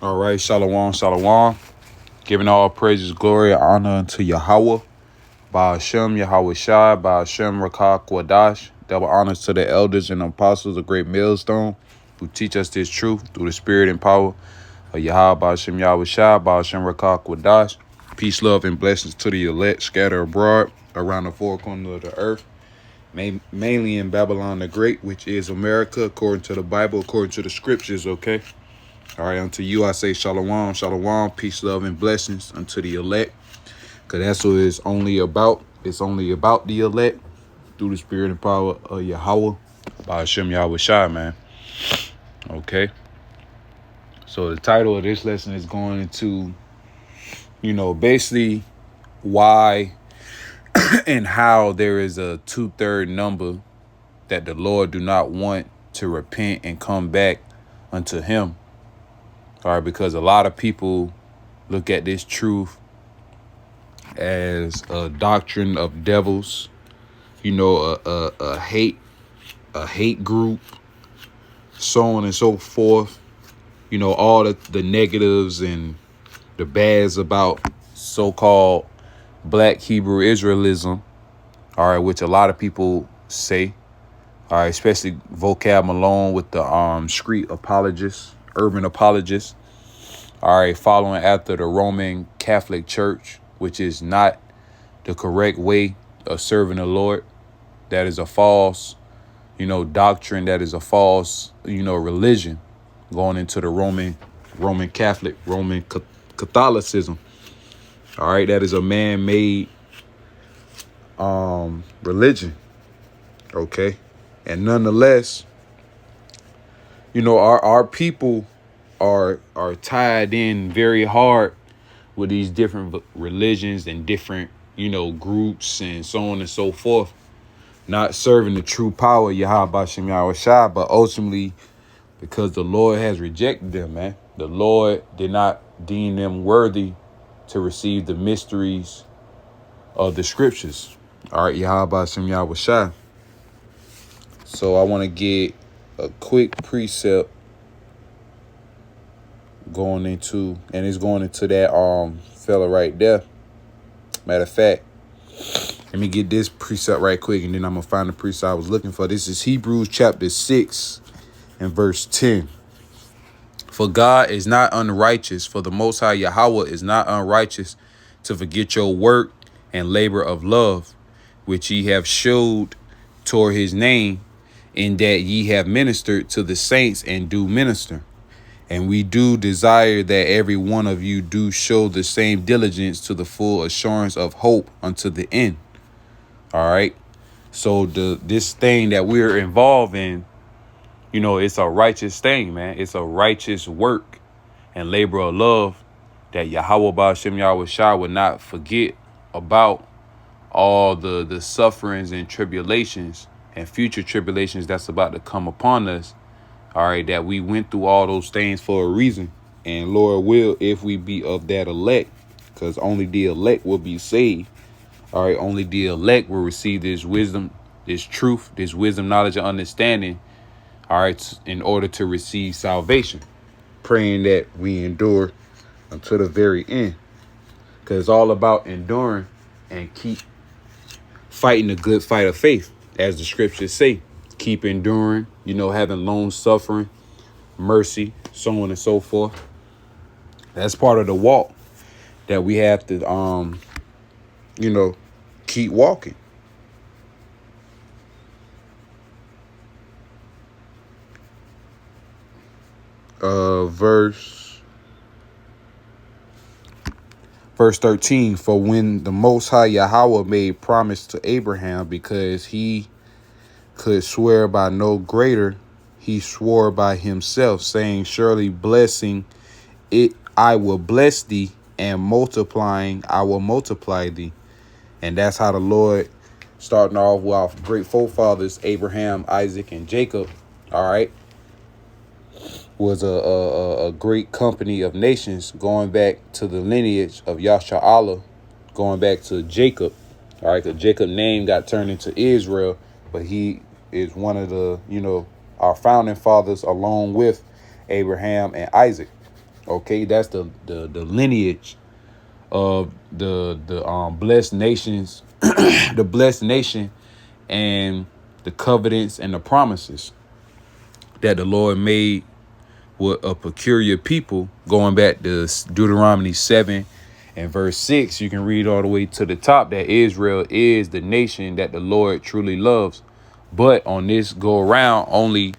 All right, shalom, shalom. Giving all praises, glory, honor unto Yahweh. By Hashem, Yahweh Shai, by Hashem, Rakah Kwadash. Double honors to the elders and apostles of Great Millstone who teach us this truth through the spirit and power of Yahweh, by Hashem, Yahweh Shai, by Hashem, Rakah Kwadash. Peace, love, and blessings to the elect scattered abroad around the four corners of the earth, mainly in Babylon the Great, which is America, according to the Bible, according to the scriptures, okay? All right, unto you I say shalom, shalom, peace, love, and blessings unto the elect. Because that's what it's only about. It's only about the elect through the spirit and power of Yahweh. By Hashem Yahweh Shai, man. Okay. So the title of this lesson is going into, basically why and how there is a 2/3 number that the Lord do not want to repent and come back unto him. All right, because a lot of people look at this truth as a doctrine of devils, a hate group, so on and so forth. All the negatives and the bads about so-called Black Hebrew Israelism, all right, which a lot of people say, all right, especially Vocab Malone with the street apologists, urban apologists, all right, following after the Roman Catholic Church, which is not the correct way of serving the Lord. That is a false, doctrine. That is a false, religion going into the Roman Catholicism. All right, that is a man-made religion. Okay, and nonetheless, our people are tied in very hard with these different religions and different, groups and so on and so forth, not serving the true power of Yahweh Bashem Yahweh Shai, but ultimately because the Lord has rejected them, man. The Lord did not deem them worthy to receive the mysteries of the scriptures. All right, Yahweh Bashem Yahweh Shai. So I want to get a quick precept going into that fella right there. Matter of fact, let me get this precept right quick, and then I'm gonna find the precept I was looking for. This is Hebrews chapter 6 and verse 10. For God is not unrighteous, for the Most High Yahweh is not unrighteous to forget your work and labor of love, which ye have showed toward his name, in that ye have ministered to the saints and do minister. And we do desire that every one of you do show the same diligence to the full assurance of hope unto the end. All right. So this thing that we're involved in, it's a righteous thing, man. It's a righteous work and labor of love that Yahweh Ba'ashem Yahweh Shai would not forget about all the sufferings and tribulations and future tribulations that's about to come upon us. All right, that we went through all those things for a reason. And Lord will, if we be of that elect, because only the elect will be saved. All right, only the elect will receive this wisdom, this truth, this wisdom, knowledge, and understanding. All right, in order to receive salvation. Praying that we endure until the very end. Because it's all about enduring and keep fighting the good fight of faith, as the scriptures say. Keep enduring, having long suffering, mercy, so on and so forth. That's part of the walk that we have to, keep walking. Verse 13, for when the Most High Yahweh made promise to Abraham, because he could swear by no greater, he swore by himself, saying, surely blessing it I will bless thee, and multiplying I will multiply thee. And that's how the Lord, starting off with our great forefathers, Abraham, Isaac, and Jacob, all right, was a great company of nations, going back to the lineage of Yasha Allah, going back to Jacob. All right, because Jacob's name got turned into Israel, but he is one of the, our founding fathers, along with Abraham and Isaac. Okay, that's the lineage of the blessed nations, the blessed nation, and the covenants and the promises that the Lord made with a peculiar people. Going back to Deuteronomy 7 and verse 6, you can read all the way to the top that Israel is the nation that the Lord truly loves. But on this go around, only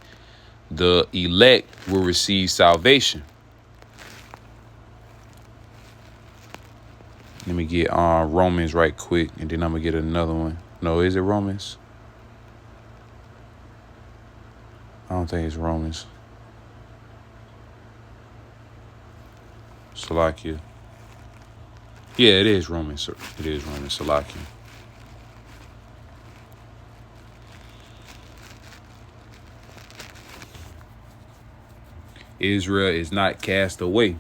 the elect will receive salvation. Let me get Romans right quick, and then I'm gonna get another one. No, is it Romans? I don't think it's Romans. Salakia. Yeah, it is Romans. It is Romans. Salakia. Israel is not cast away.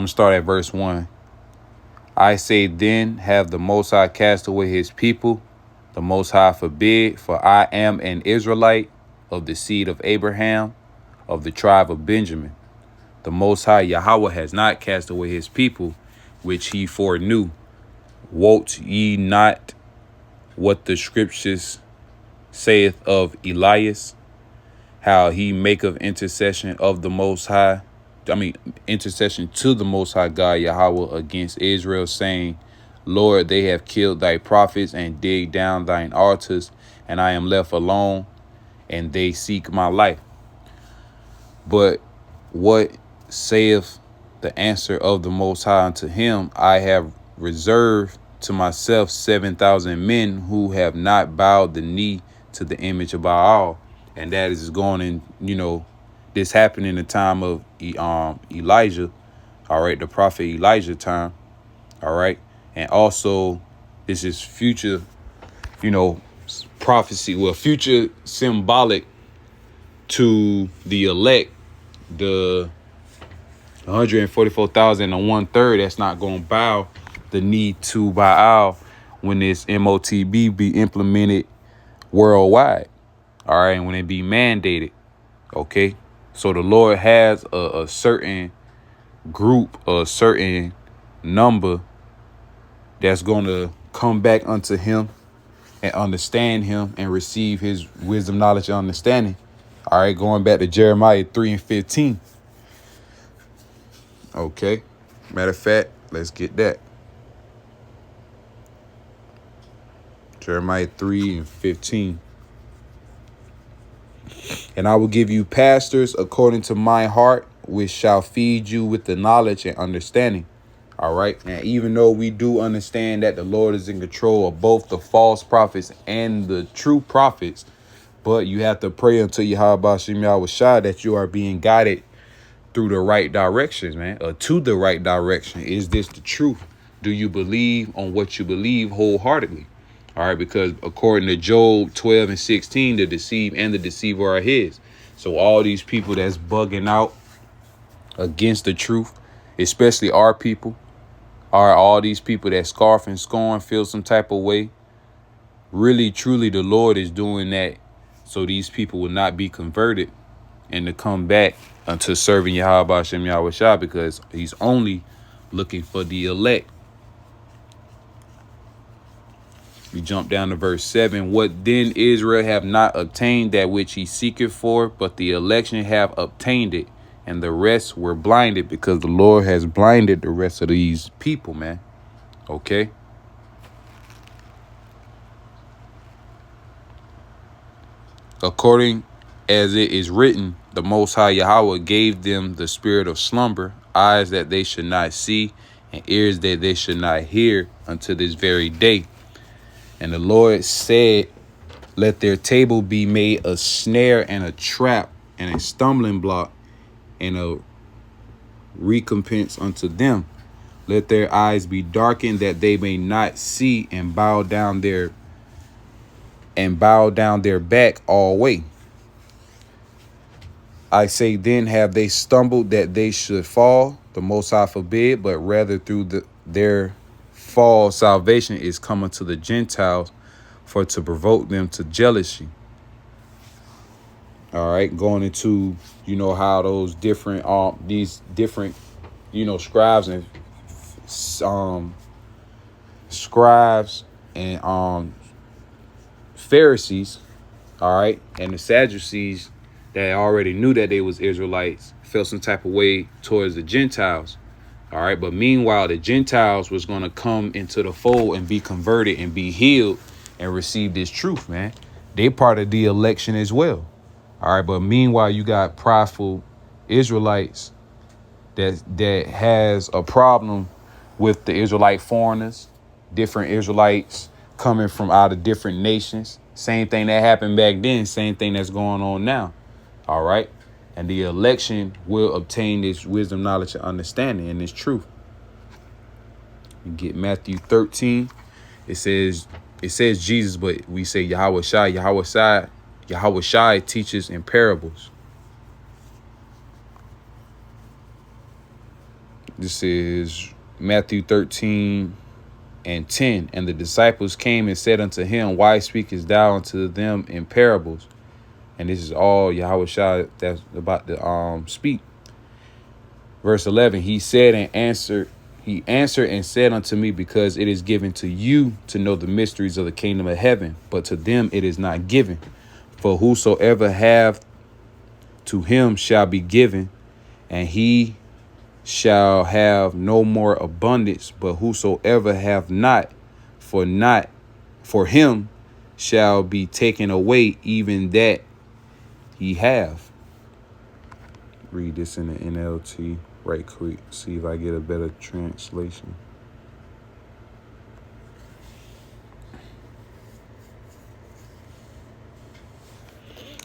Start at verse 1. I say then, have the Most High cast away his people? The Most High forbid, for I am an Israelite of the seed of Abraham, of the tribe of Benjamin. The Most High Yahweh has not cast away his people, which he foreknew. Wot ye not what the scriptures saith of Elias, how he maketh intercession of the Most High, intercession to the Most High God Yahweh against Israel, saying, Lord, they have killed thy prophets and digged down thine altars, and I am left alone, and they seek my life. But what saith the answer of the Most High unto him? I have reserved to myself 7,000 men who have not bowed the knee to the image of Baal. And that is going in, this happened in the time of Elijah, all right, the prophet Elijah time, all right. And also this is future, prophecy, future symbolic to the elect, the 144,000 and 1/3 that's not going to bow the knee to Baal when this MOTB be implemented worldwide. All right. And when it be mandated. OK, so the Lord has a certain group, a certain number that's going to come back unto him and understand him and receive his wisdom, knowledge, and understanding. All right. Going back to Jeremiah 3:15. OK, matter of fact, let's get that. Jeremiah 3:15. And I will give you pastors according to my heart, which shall feed you with the knowledge and understanding. All right. And even though we do understand that the Lord is in control of both the false prophets and the true prophets, but you have to pray unto Yahweh Shem Yahweh Shai that you are being guided through the right directions, man, or to the right direction. Is this the truth? Do you believe on what you believe wholeheartedly? All right, because according to Job 12:16, the deceive and the deceiver are his. So all these people that's bugging out against the truth, especially our people, are all these people that scoff and scorn, feel some type of way. Really, truly, the Lord is doing that so these people will not be converted and to come back unto serving Yahweh Shem Yahweh Shah, because he's only looking for the elect. We jump down to verse 7. What then Israel have not obtained that which he seeketh for, but the election have obtained it, and the rest were blinded, because the Lord has blinded the rest of these people, man. Okay. According as it is written, the Most High Yahweh gave them the spirit of slumber, eyes that they should not see, and ears that they should not hear, unto this very day. And the Lord said, let their table be made a snare and a trap and a stumbling block and a recompense unto them. Let their eyes be darkened that they may not see, and bow down their back all way. I say then, have they stumbled that they should fall? The Most High forbid, but rather through their fall salvation is coming to the Gentiles, for to provoke them to jealousy. All right, going into, how those different these different, scribes and um scribes and Pharisees, all right, and the Sadducees that already knew that they was Israelites felt some type of way towards the Gentiles. All right. But meanwhile, the Gentiles was going to come into the fold and be converted and be healed and receive this truth, man. They part of the election as well. All right. But meanwhile, you got prideful Israelites that has a problem with the Israelite foreigners, different Israelites coming from out of different nations. Same thing that happened back then. Same thing that's going on now. All right. And the election will obtain this wisdom, knowledge, and understanding and this truth. You get Matthew 13. It says Jesus, but we say Yahweh Shai teaches in parables. This is Matthew 13:10. And the disciples came and said unto him, Why speakest thou unto them in parables? And this is all Yahweh Shai that's about to speak. Verse 11, he answered and said unto me, because it is given to you to know the mysteries of the kingdom of heaven, but to them it is not given. For whosoever hath, to him shall be given, and he shall have no more abundance. But whosoever hath not, for him shall be taken away even that he have. Read this in the NLT right quick. See if I get a better translation.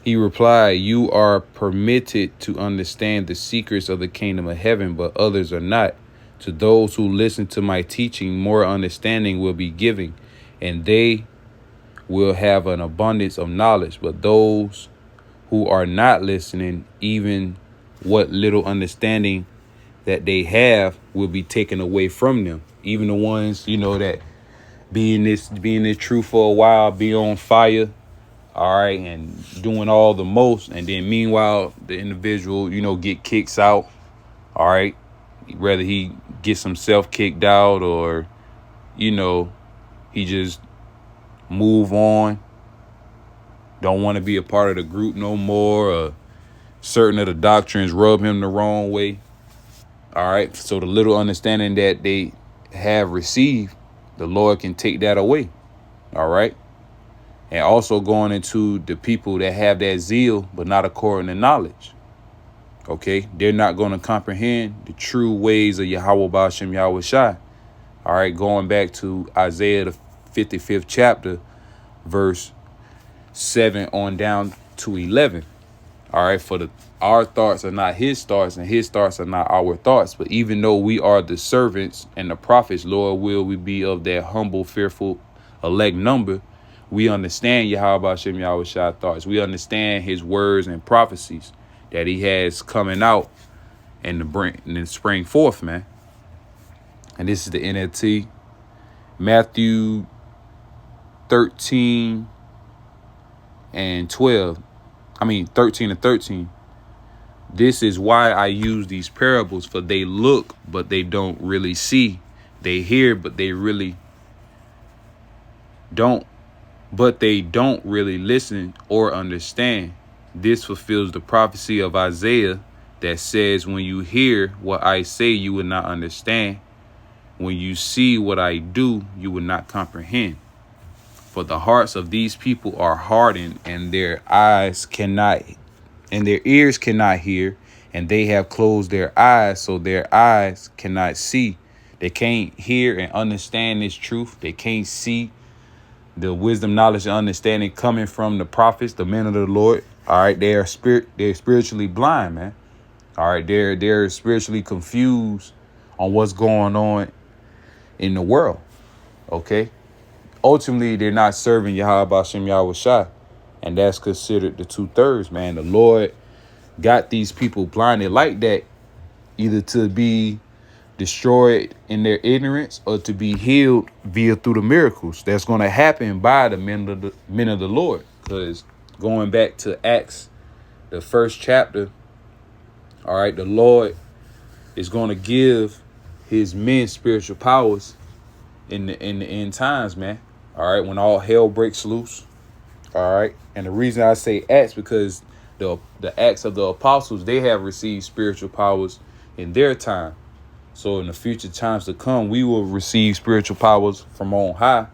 He replied, You are permitted to understand the secrets of the kingdom of heaven, but others are not. To those who listen to my teaching, more understanding will be given, and they will have an abundance of knowledge. But those who are not listening, even what little understanding that they have will be taken away from them. Even the ones, that be in this truth for a while, be on fire, all right, and doing all the most. And then meanwhile, the individual, get kicks out, all right, whether he gets himself kicked out or, he just move on, don't want to be a part of the group no more, or certain of the doctrines rub him the wrong way. All right. So the little understanding that they have received, the Lord can take that away. All right. And also going into the people that have that zeal, but not according to knowledge. OK, they're not going to comprehend the true ways of Yahweh Ba'ashem Yahweh Shai. All right. Going back to Isaiah, the 55th chapter, verse 7 on down to 11. All right. For our thoughts are not his thoughts, and his thoughts are not our thoughts. But even though we are the servants and the prophets, Lord, will we be of that humble, fearful, elect number. We understand Yahweh Ba'ashem Yahweh Shai thoughts. We understand his words and prophecies that he has coming out and the spring forth, man. And this is the NLT. Matthew 13 and 12. 13 and 13. This is why I use these parables, for they look, but they don't really see. They hear, but they really don't. But they don't really listen or understand. This fulfills the prophecy of Isaiah that says, when you hear what I say, you will not understand. When you see what I do, you will not comprehend. For the hearts of these people are hardened, and their ears cannot hear, and they have closed their eyes, so their eyes cannot see. They can't hear and understand this truth. They can't see the wisdom, knowledge, and understanding coming from the prophets, the men of the Lord. All right, they're spiritually blind, man. All right, they're spiritually confused on what's going on in the world. Okay. Ultimately, they're not serving Yahweh Ba'ashem Yahweh Shai. And that's considered the 2/3, man. The Lord got these people blinded like that, either to be destroyed in their ignorance or to be healed through the miracles that's going to happen by the men of the Lord. Because going back to Acts the first chapter, all right, the Lord is going to give his men spiritual powers in the end times, man. All right, when all hell breaks loose. All right. And the reason I say Acts, because the Acts of the apostles, they have received spiritual powers in their time. So in the future times to come, we will receive spiritual powers from on high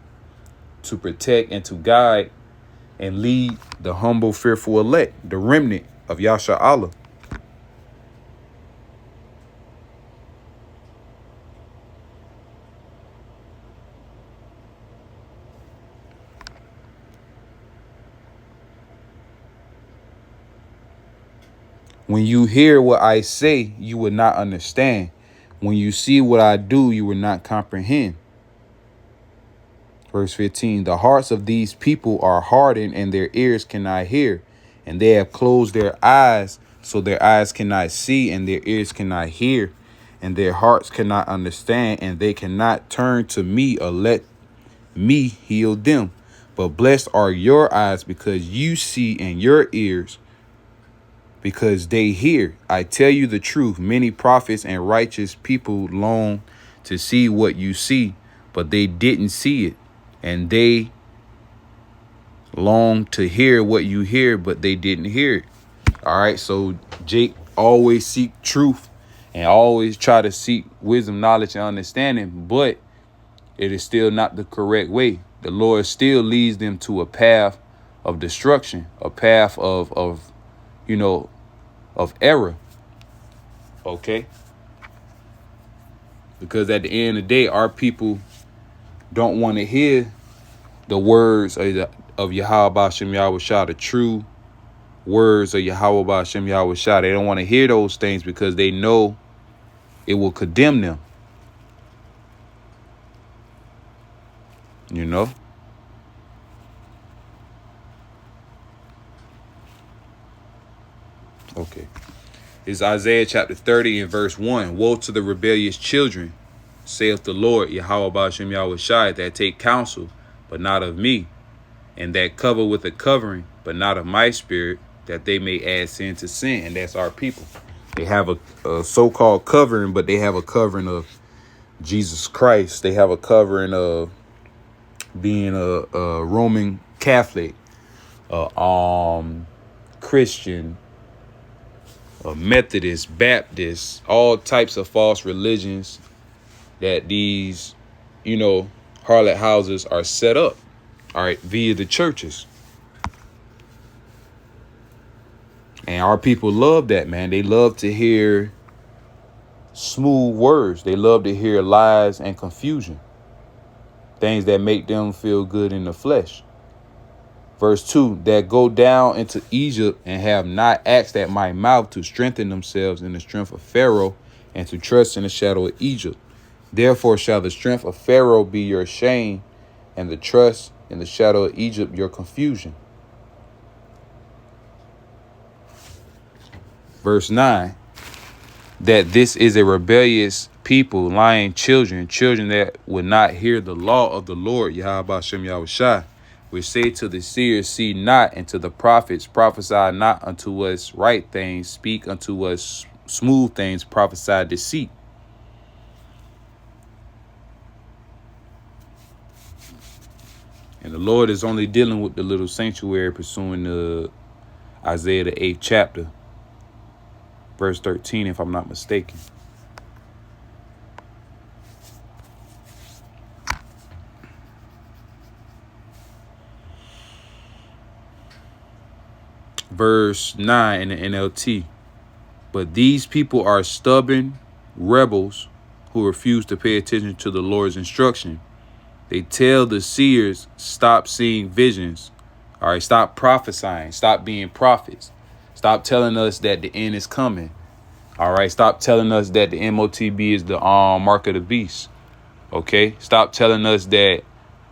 to protect and to guide and lead the humble, fearful elect, the remnant of Yasha Allah. When you hear what I say, you will not understand. When you see what I do, you will not comprehend. Verse 15, the hearts of these people are hardened and their ears cannot hear. And they have closed their eyes so their eyes cannot see and their ears cannot hear. And their hearts cannot understand and they cannot turn to me or let me heal them. But blessed are your eyes because you see and your ears because they hear. I tell you the truth. Many prophets and righteous people long to see what you see, but they didn't see it. And they long to hear what you hear, but they didn't hear it. All right. So Jake always seek truth and always try to seek wisdom, knowledge, and understanding, but it is still not the correct way. The Lord still leads them to a path of destruction, a path of error. Okay. Because at the end of the day, our people don't want to hear the words of Yahweh Hashem Yahweh Shah, the true words of Yahweh Hashem Yahweh Shah. They don't want to hear those things because they know it will condemn them. You know? Okay. It's Isaiah chapter 30 and verse 1. Woe to the rebellious children, saith the Lord, Yahweh Hashem Yahweh Shai, that take counsel, but not of me, and that cover with a covering, but not of my spirit, that they may add sin to sin. And that's our people. They have a so-called covering, but they have a covering of Jesus Christ. They have a covering of being a Roman Catholic, Christian, Methodist, Baptist, all types of false religions that these, harlot houses are set up, all right, via the churches. And our people love that, man. They love to hear smooth words. They love to hear lies and confusion, things that make them feel good in the flesh. Verse 2, that go down into Egypt and have not asked at my mouth to strengthen themselves in the strength of Pharaoh and to trust in the shadow of Egypt. Therefore shall the strength of Pharaoh be your shame and the trust in the shadow of Egypt your confusion. Verse 9, that this is a rebellious people, lying children that would not hear the law of the Lord, Yahweh Hashem Yahweh Shai, which say to the seers, see not, and to the prophets, prophesy not unto us right things, speak unto us smooth things, prophesy deceit. And the Lord is only dealing with the little sanctuary pursuing the Isaiah the 8th chapter, verse 13, if I'm not mistaken. Verse 9 in the NLT. But these people are stubborn rebels who refuse to pay attention to the Lord's instruction. They tell the seers, stop seeing visions. All right, stop prophesying. Stop being prophets. Stop telling us that the end is coming. All right, stop telling us that the MOTB is the mark of the beast. Okay, stop telling us that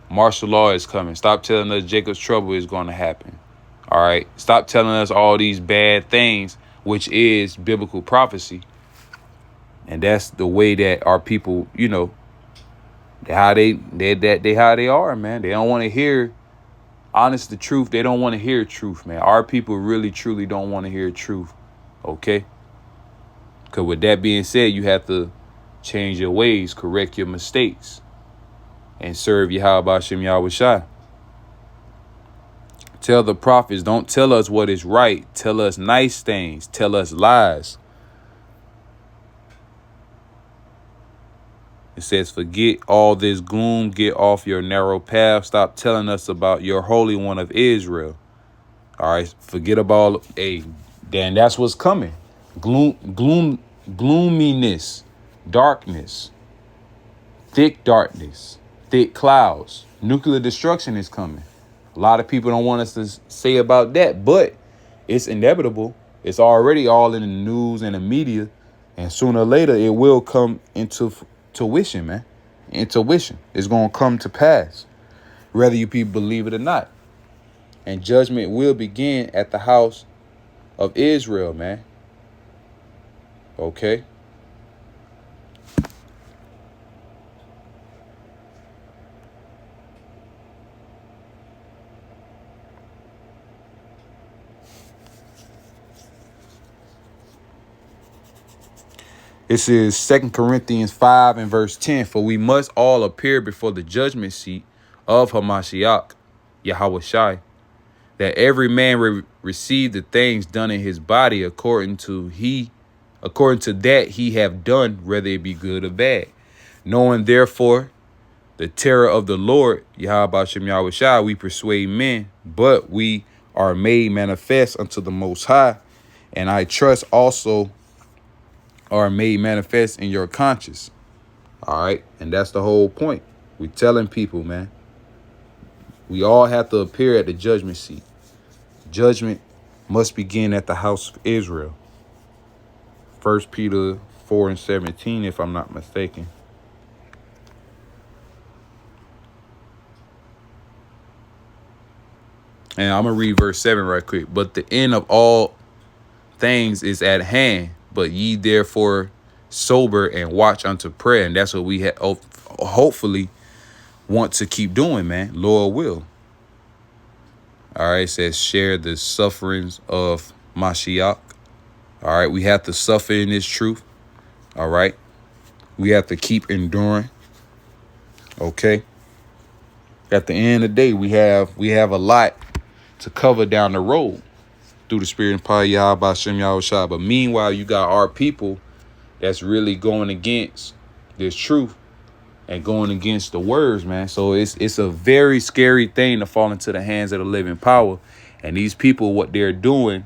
martial law is coming. Stop telling us Jacob's trouble is going to happen. All right, stop telling us all these bad things, which is biblical prophecy. And that's the way that our people, how they are, man. They don't want to hear honest the truth, they don't want to hear truth, man. Our people really, truly don't want to hear truth. Okay? Because with that being said, you have to change your ways, correct your mistakes, and serve Yahweh Shem Yahweh Shai. Tell the prophets, don't tell us what is right. Tell us nice things. Tell us lies. It says, forget all this gloom. Get off your narrow path. Stop telling us about your Holy One of Israel. All right. Forget about, then that's what's coming. Gloominess, darkness, thick clouds. Nuclear destruction is coming. A lot of people don't want us to say about that, but it's inevitable. It's already all in the news and the media. And sooner or later, it will come into tuition, man. Intuition. It's going to come to pass, whether you people believe it or not. And judgment will begin at the house of Israel, man. Okay? This is 2 Corinthians 5 and verse 10. For we must all appear before the judgment seat of Hamashiach, Yahweh Shai, that every man receive the things done in his body according to that he have done, whether it be good or bad. Knowing therefore the terror of the Lord, Yahweh Shem Yahweh Shai, we persuade men, but we are made manifest unto the Most High, and I trust also are made manifest in your conscience. All right. And that's the whole point. We're telling people, man, we all have to appear at the judgment seat. Judgment must begin at the house of Israel. 1 Peter 4 and 17, if I'm not mistaken. And I'm going to read verse 7 right quick. But the end of all things is at hand. But ye therefore sober and watch unto prayer. And that's what we hopefully want to keep doing, man. Lord will. All right. It says share the sufferings of Mashiach. All right. We have to suffer in this truth. All right. We have to keep enduring. Okay. At the end of the day, we have a lot to cover down the road through the spirit and power of Yahweh Shem Yahweh Shai. But meanwhile, you got our people that's really going against this truth and going against the words, man. So it's a very scary thing to fall into the hands of the living power. And these people, what they're doing,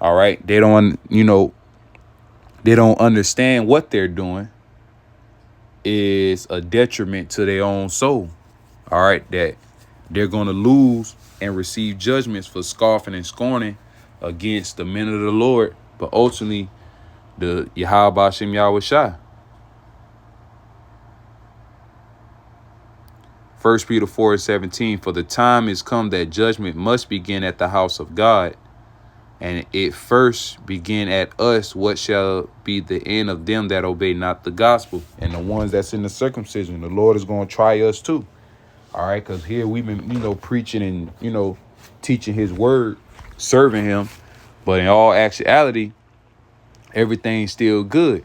all right, they don't understand what they're doing is a detriment to their own soul. All right, that they're going to lose and receive judgments for scoffing and scorning against the men of the Lord, but ultimately the Yahweh Shem Yahweh Shai. 1 Peter 4 and 17, for the time is come that judgment must begin at the house of God, and it first begin at us. What shall be the end of them that obey not the gospel? And the ones that's in the circumcision, the Lord is going to try us too. All right, because here we've been, preaching and, teaching his word, serving him. But in all actuality, everything's still good.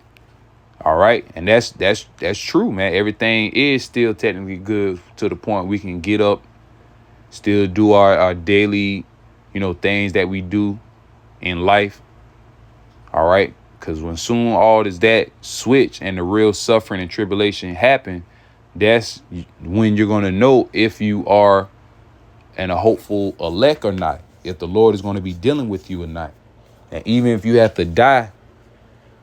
All right. And that's true, man. Everything is still technically good to the point we can get up, still do our daily, things that we do in life. All right. Because when soon all that switch and the real suffering and tribulation happen, that's when you're going to know if you are a hopeful elect or not, if the Lord is going to be dealing with you or not. And even if you have to die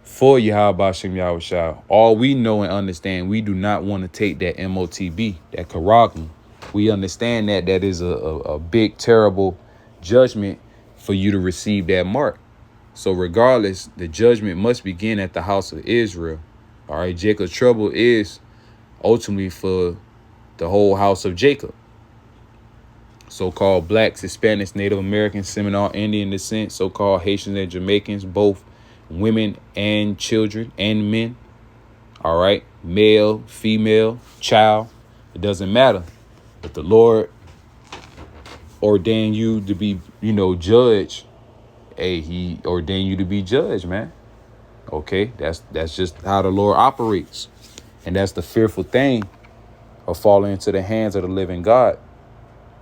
for Yahweh Shem Yahweh Shai, all we know and understand, we do not want to take that MOTB, that Karagim. We understand that is a big, terrible judgment for you to receive that mark. So regardless, the judgment must begin at the house of Israel. All right, Jacob's trouble is ultimately for the whole house of Jacob. So-called blacks, Hispanics, Native Americans, Seminole Indian descent, so-called Haitians and Jamaicans, both women and children and men. All right. Male, female, child. It doesn't matter. But the Lord ordained you to be, judge. Hey, he ordained you to be judge, man. Okay, that's just how the Lord operates. And that's the fearful thing of falling into the hands of the living God,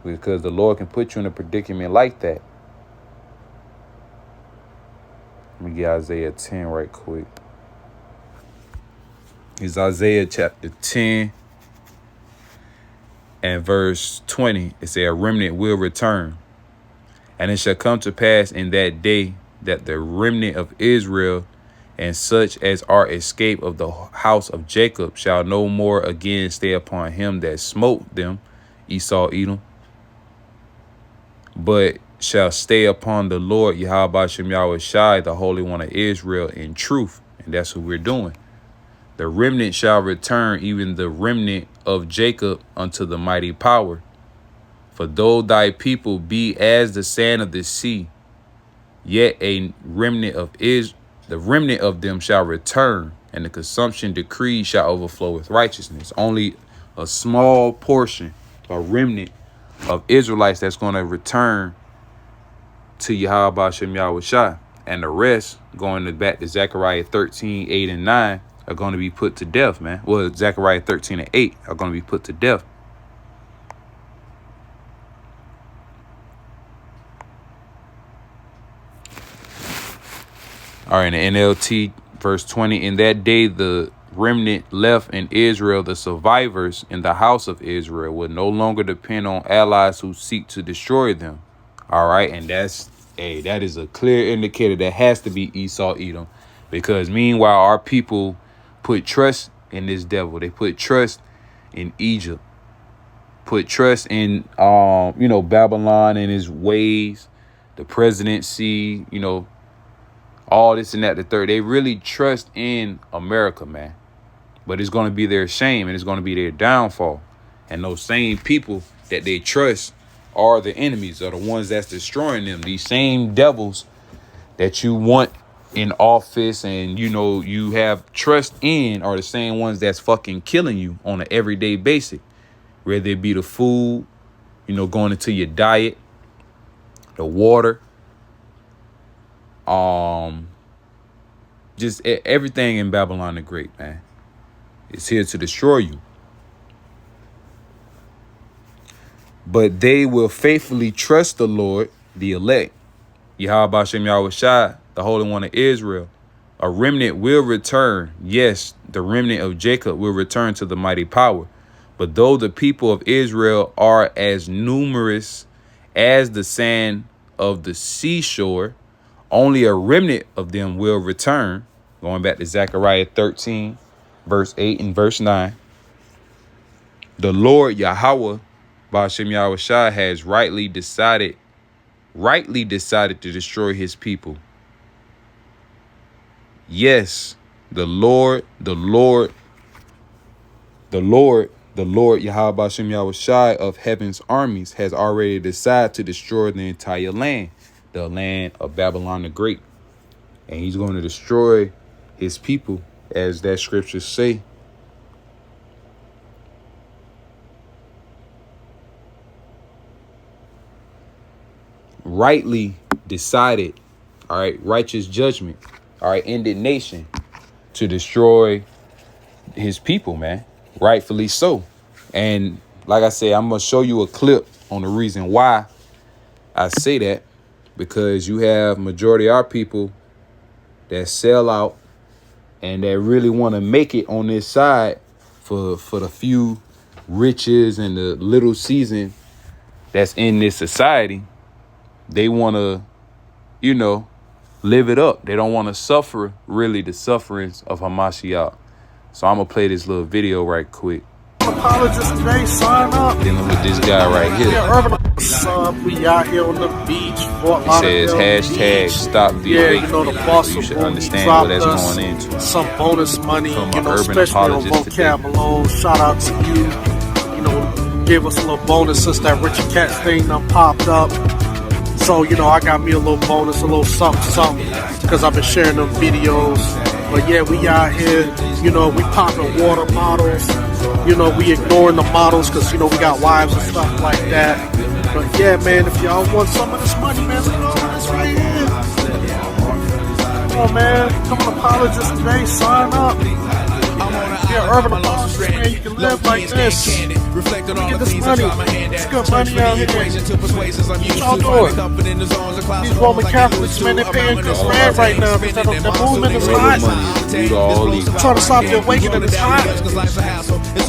because the Lord can put you in a predicament like that. Let me get Isaiah 10 right quick. It's Isaiah chapter 10 and verse 20. It says, a remnant will return. And it shall come to pass in that day that the remnant of Israel and such as are escaped of the house of Jacob shall no more again stay upon him that smote them, Esau, Edom, but shall stay upon the Lord, Yahweh Shem Yahweh Shai, the Holy One of Israel, in truth. And that's what we're doing. The remnant shall return, even the remnant of Jacob, unto the mighty power. For though thy people be as the sand of the sea, yet a remnant of the remnant of them shall return, and the consumption decree shall overflow with righteousness. Only a small portion, a remnant of Israelites that's going to return to Yahweh Shem Yahweh Shai. And the rest, going back to Zechariah 13, 8 and 9, are going to be put to death, man. Well, Zechariah 13 and 8 are going to be put to death. All right, in the NLT, verse 20, in that day the remnant left in Israel, the survivors in the house of Israel, will no longer depend on allies who seek to destroy them. All right, and that is a clear indicator that has to be Esau, Edom, because meanwhile our people put trust in this devil. They put trust in Egypt, put trust in Babylon and his ways, the presidency, all this and that, the third. They really trust in America, man. But it's going to be their shame and it's going to be their downfall. And those same people that they trust are the enemies, are the ones that's destroying them. These same devils that you want in office and, you have trust in are the same ones that's fucking killing you on an everyday basis. Whether it be the food, going into your diet, the water, just everything in Babylon the Great, man. It's here to destroy you. But they will faithfully trust the Lord, the elect, Yahweh Shem Yahweh Shai, the Holy One of Israel. A remnant will return. Yes, the remnant of Jacob will return to the mighty power. But though the people of Israel are as numerous as the sand of the seashore, only a remnant of them will return. Going back to Zechariah 13, verse 8 and verse 9. The Lord Yahweh, Ba'ashem Yahweh Shai, has rightly decided to destroy his people. Yes, the Lord, Yahweh Ba'ashem Yahweh Shai of heaven's armies has already decided to destroy the entire land, the land of Babylon the Great. And he's going to destroy his people, as that scriptures say. Rightly decided, all right, righteous judgment, all right, indignation to destroy his people, man. Rightfully so. And like I said, I'm going to show you a clip on the reason why I say that, because you have majority of our people that sell out and that really want to make it on this side for the few riches and the little season that's in this society. They want to, live it up. They don't want to suffer really the sufferings of Hamashiach. So I'm going to play this little video right quick. Apologists today, sign up. Dealing with this guy right here. We out here on the beach. He says hashtag stop the the boss you should understand what that's going into. Some bonus money, From an urban especially on apologist today. Vocabulary. Shout out to you. Give us a little bonus since that Richard Katz thing done popped up. So, I got me a little bonus, a little something, because I've been sharing them videos. But yeah, we out here, we popping water bottles. We ignoring the models because, we got wives and stuff like that. But yeah, man, if y'all want some of this money, man, look at all this right here. Come on, man. Become an apologist today. Sign up. Be an urban apologist, man. You can live like this. Get this money. It's good money out here. What y'all doing? These Roman Catholics, man, they're paying good rent right now because the movement is hot. Trying to stop the awakening is hot.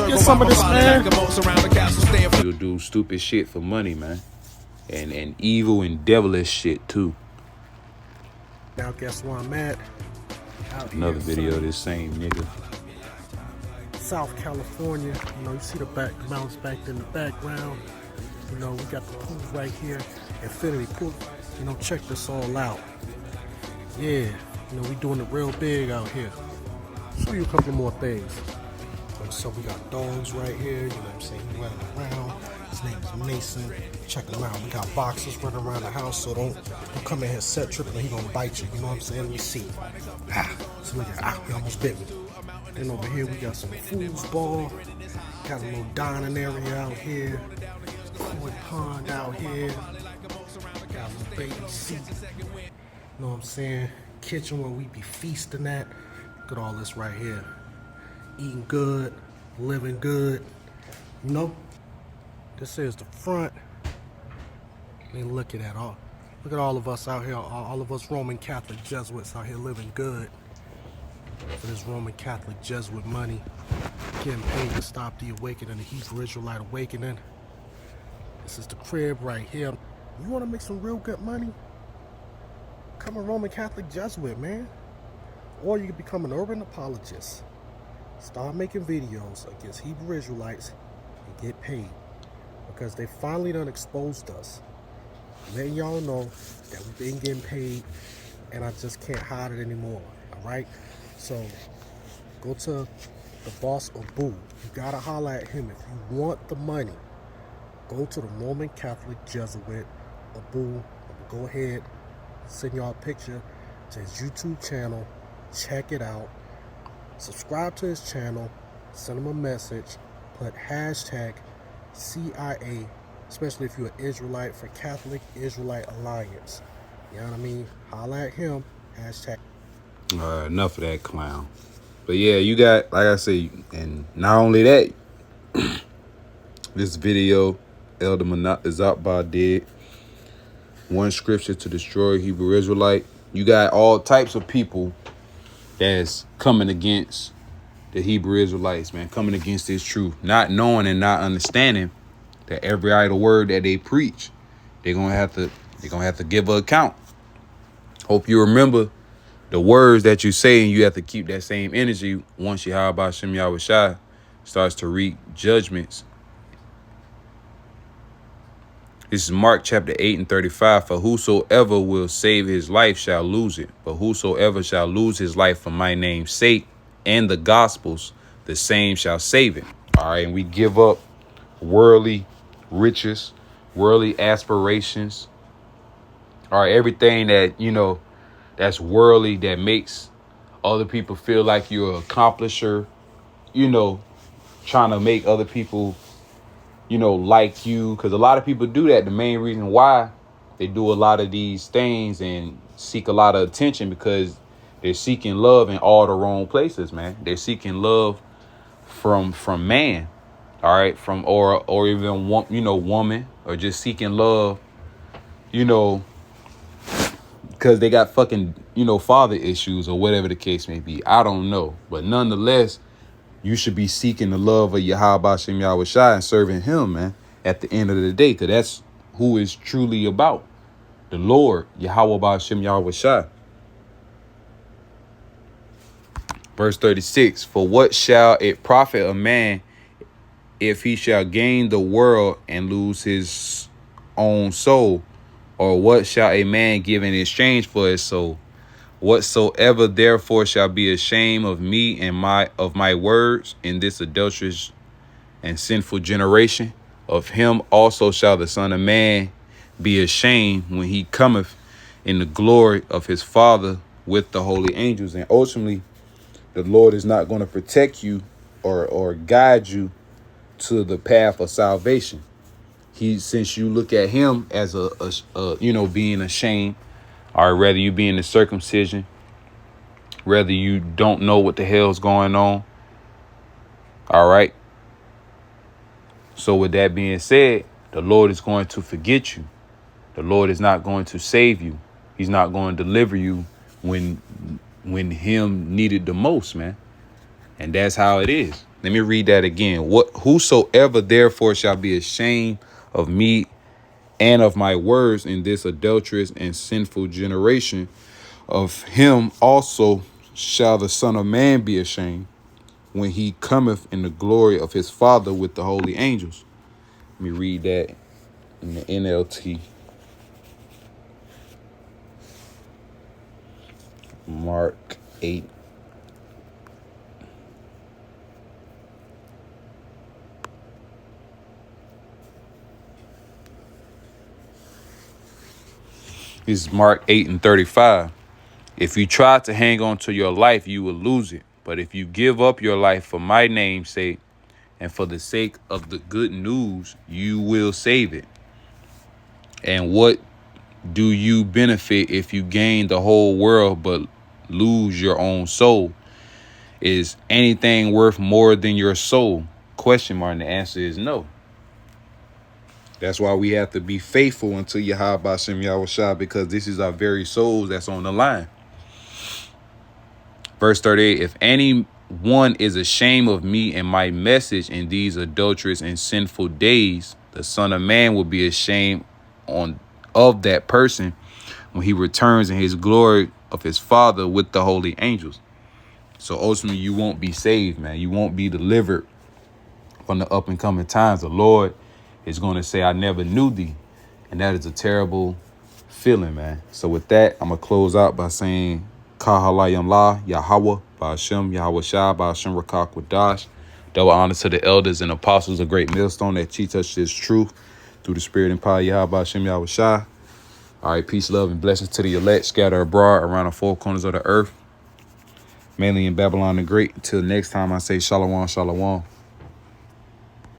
Get some of this, man. You'll do stupid shit for money, man. And evil and devilish shit, too. Now, guess where I'm at? Out Another here, video son. of this same nigga. South California. You know, you see the mountains back in the background. You know, we got the pool right here. Infinity pool. You know, check this all out. Yeah, you know, we doing it real big out here. Show you a couple more things. So we got dogs right here, you know what I'm saying, running around. His name is Mason. Check him out. We got boxers running around the house, so don't come in here set tripping and he gonna bite you, you know what I'm saying? Let me see. So look at he almost bit me. Then over here we got some foosball. Got a little dining area out here. Koi pond out here. Got a little baby seat. You know what I'm saying? Kitchen where we be feasting at. Look at all this right here. Eating good, living good, you know. This is the front. I mean, look at that. Look at all of us out here, all of us Roman Catholic Jesuits out here living good for this Roman Catholic Jesuit money, getting paid to stop the awakening, the Hebrew Israelite awakening. This is the crib right here. You want to make some real good money? Become a Roman Catholic Jesuit, man. Or you can become an urban apologist. Start making videos against Hebrew Israelites and get paid. Because they finally done exposed us. Letting y'all know that we've been getting paid and I just can't hide it anymore. Alright? So go to the boss Abu. You gotta holler at him if you want the money. Go to the Roman Catholic Jesuit Abu. Go ahead, send y'all a picture to his YouTube channel. Check it out. Subscribe to his channel, send him a message, put hashtag CIA, especially if you're an Israelite, for Catholic Israelite Alliance. You know what I mean? Holla at him, hashtag. Enough of that clown. But yeah, you got, like I say, and not only that, this video, Elder Manazapa did, one scripture to destroy Hebrew Israelite. You got all types of people that's coming against the Hebrew Israelites, man, coming against this truth, not knowing and not understanding that every idle word that they preach, they're gonna have to give an account. Hope you remember the words that you say, and you have to keep that same energy once Yahweh Shem Yahushua starts to reap judgments. This is Mark chapter 8 and 35. For whosoever will save his life shall lose it. But whosoever shall lose his life for my name's sake and the gospel's, the same shall save it. All right. And we give up worldly riches, worldly aspirations. All right. Everything that, you know, that's worldly, that makes other people feel like you're an accomplisher, you know, trying to make other people, you know, like you, because a lot of people do that. The main reason why they do a lot of these things and seek a lot of attention, because they're seeking love in all the wrong places, man. They're seeking love from man, all right, from or even woman, or just seeking love, you know, because they got fucking, you know, father issues or whatever the case may be. I don't know, but nonetheless, you should be seeking the love of Yahweh Shem Yahushua and serving him, man, at the end of the day, because that's who it's truly about. The Lord, Yahweh Shem Yahushua. Verse 36, for what shall it profit a man if he shall gain the world and lose his own soul? Or what shall a man give in exchange for his soul? Whatsoever therefore shall be ashamed of me and of my words in this adulterous and sinful generation, of him also shall the Son of Man be ashamed when he cometh in the glory of his Father with the holy angels. And ultimately, the Lord is not going to protect you or guide you to the path of salvation. since you look at him as a being ashamed, or whether you be in the circumcision, whether you don't know what the hell's going on. All right. So with that being said, the Lord is going to forget you. The Lord is not going to save you. He's not going to deliver you when him needed the most, man. And that's how it is. Let me read that again. Whosoever therefore shall be ashamed of me and of my words in this adulterous and sinful generation, of him also shall the Son of Man be ashamed when he cometh in the glory of his Father with the holy angels. Let me read that in the NLT. Mark 8. This is Mark 8:35. If you try to hang on to your life, you will lose it. But if you give up your life for my name's sake and for the sake of the good news, you will save it. And what do you benefit if you gain the whole world but lose your own soul? Is anything worth more than your soul? Question mark. And the answer is no. That's why we have to be faithful unto Yahweh Bashem Yahushua, because this is our very souls that's on the line. Verse 38, if anyone is ashamed of me and my message in these adulterous and sinful days, the Son of Man will be ashamed of that person when he returns in his glory of his Father with the holy angels. So ultimately, you won't be saved, man. You won't be delivered from the up and coming times. The Lord is going to say, I never knew thee. And that is a terrible feeling, man. So with that, I'm going to close out by saying, Kahalayam La, Yahweh, Ba'ashem, Yahweh Shah, Ba'ashem Rakak Wadash. Double honor to the elders and apostles, a great millstone that teach us this truth through the spirit and power of Yahweh Ba'ashem Yahweh Shah. All right, peace, love, and blessings to the elect scattered abroad around the four corners of the earth, mainly in Babylon the Great. Until next time, I say shalom, shalom.